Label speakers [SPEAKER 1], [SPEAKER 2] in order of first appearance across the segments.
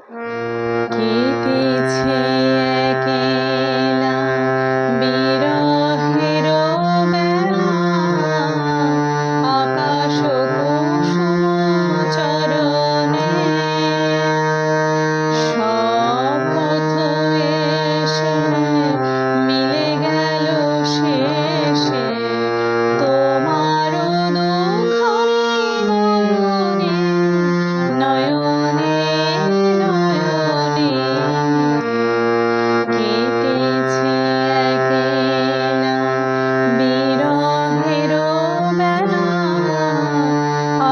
[SPEAKER 1] কেটেছে একেলা বিরহের বেলা, আকাশ কুসুম চরণে। সব পথ এসে মিলে গেল শেষে তোমার দুখানি নয়নে, নয়নে নয়নে। কেটেছে একেলা বিরহের বেলা,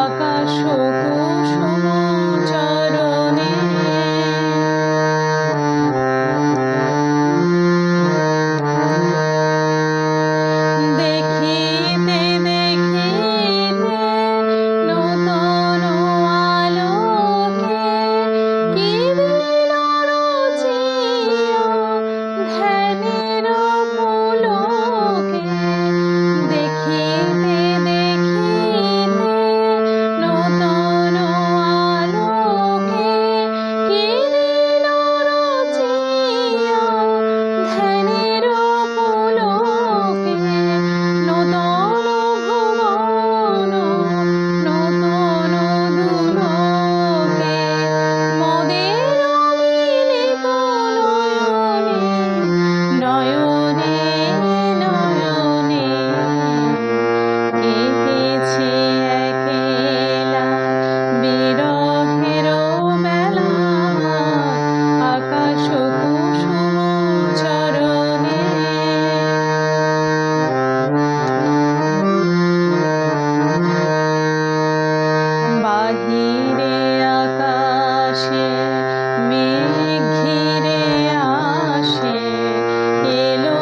[SPEAKER 1] আকাশ কুসুম চরণে। দেখিতে দেখিতে নূতন আলোকে কি দিল রচিয়া ধ্যানের পুলকে। দেখিতে দেখিতে নূতন আলোকে কি দিল রচিয়া ধ্যানের পুলকে। নূতন ভুবন নূতন দুলোকে, মোদের মিলিত নয়নে, নয়নে নয়নে। কেটেছে একেলা বিরহের বেলা, আকাশ কুসুম চরণে। বাহিরে আকাশে মেঘ ঘিরে আসে, এলো